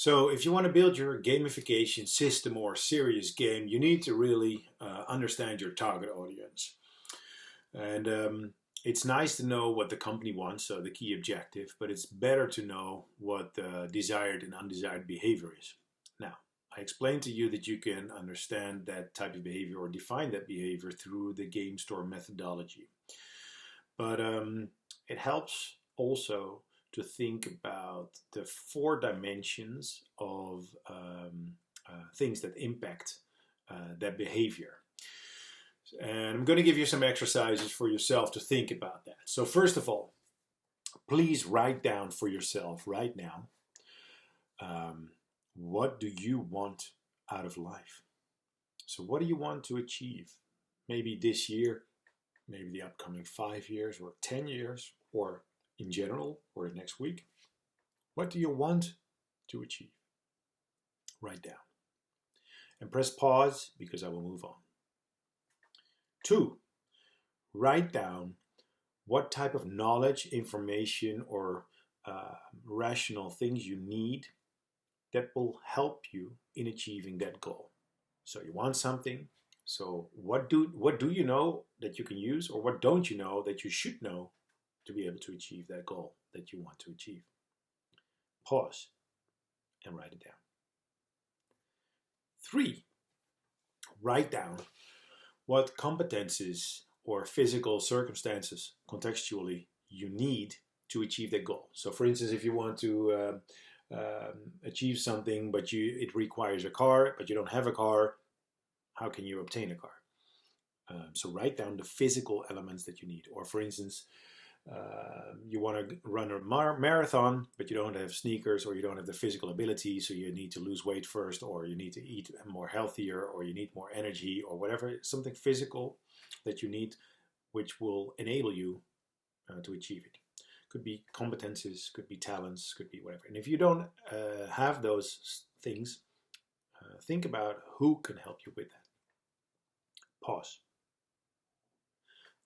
So if you want to build your gamification system or serious game, you need to really understand your target audience. And it's nice to know what the company wants, so the key objective, but it's better to know what the desired and undesired behavior is. Now, I explained to you that you can understand that type of behavior or define that behavior through the game store methodology. But it helps also to think about the 4 dimensions of things that impact that behavior. And I'm going to give you some exercises for yourself to think about that. So first of all, please write down for yourself right now, what do you want out of life? So what do you want to achieve? Maybe this year, maybe the upcoming 5 years or 10 years, or in general, or next week. What do you want to achieve? Write down. And press pause because I will move on. 2, write down what type of knowledge, information, or rational things you need that will help you in achieving that goal. So you want something. So what do you know that you can use, or what don't you know that you should know to be able to achieve that goal that you want to achieve? Pause and write it down. 3, write down what competencies or physical circumstances contextually you need to achieve that goal. So for instance, if you want to achieve something, but it requires a car, but you don't have a car, how can you obtain a car? So write down the physical elements that you need. Or for instance, you want to run a marathon, but you don't have sneakers, or you don't have the physical ability, so you need to lose weight first, or you need to eat more healthier, or you need more energy, or whatever, something physical that you need, which will enable you to achieve it. Could be competences, could be talents, could be whatever. And if you don't have those things, think about who can help you with that. Pause.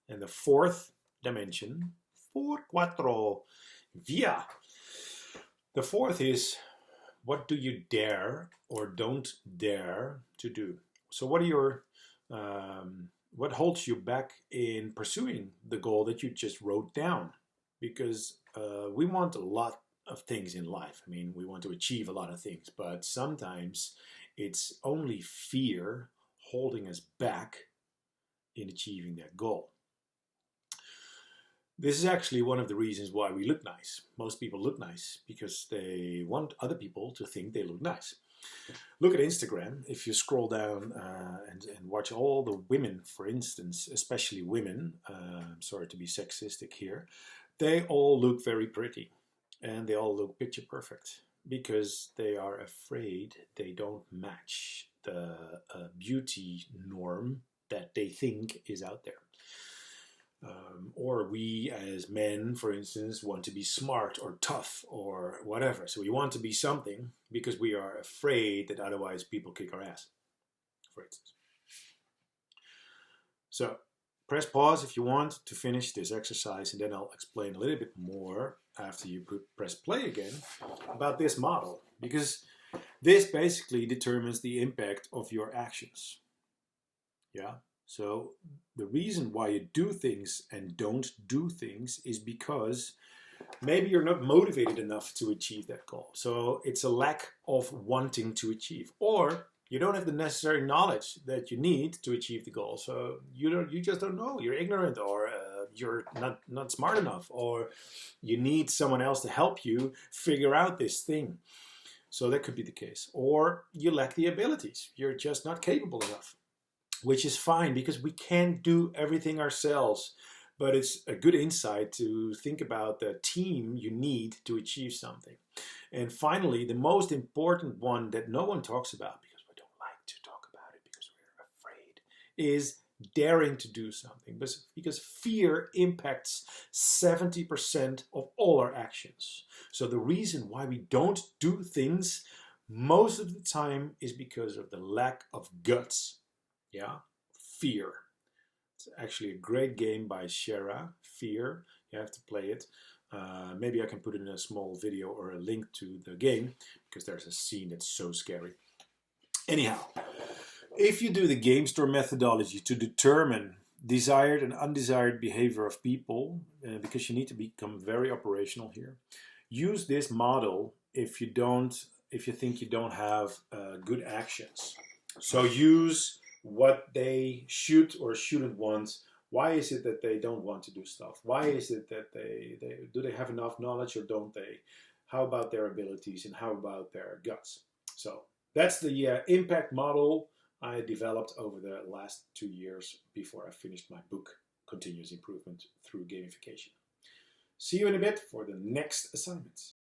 And the 4th dimension, 4, 4, via. The 4th is, what do you dare or don't dare to do? So what are your, what holds you back in pursuing the goal that you just wrote down? Because we want a lot of things in life. I mean, we want to achieve a lot of things, but sometimes it's only fear holding us back in achieving that goal. This is actually one of the reasons why we look nice. Most people look nice because they want other people to think they look nice. Look at Instagram. If you scroll down and watch all the women, for instance, especially women, I'm sorry to be sexistic here, they all look very pretty and they all look picture perfect because they are afraid they don't match the beauty norm that they think is out there. Or we as men, for instance, want to be smart or tough or whatever. So we want to be something because we are afraid that otherwise people kick our ass, for instance. So press pause if you want to finish this exercise, and then I'll explain a little bit more after you press play again about this model, because this basically determines the impact of your actions. Yeah. So the reason why you do things and don't do things is because maybe you're not motivated enough to achieve that goal. So it's a lack of wanting to achieve, or you don't have the necessary knowledge that you need to achieve the goal. So you just don't know. You're ignorant, or you're not smart enough, or you need someone else to help you figure out this thing. So that could be the case. Or you lack the abilities. You're just not capable enough. Which is fine, because we can't do everything ourselves, but it's a good insight to think about the team you need to achieve something. And finally, the most important one that no one talks about, because we don't like to talk about it because we're afraid, is daring to do something, because fear impacts 70% of all our actions. So the reason why we don't do things most of the time is because of the lack of guts. Yeah, Fear. It's actually a great game by Shera, Fear. You have to play it. Maybe I can put in a small video or a link to the game, because there's a scene that's so scary. Anyhow, if you do the game store methodology to determine desired and undesired behavior of people, because you need to become very operational here, use this model if you think you don't have good actions. So use what they should or shouldn't want. Why is it that they don't want to do stuff? Why is it that do they have enough knowledge or don't they? How about their abilities and how about their guts? So that's the impact model I developed over the last 2 years before I finished my book, Continuous Improvement Through Gamification. See you in a bit for the next assignments.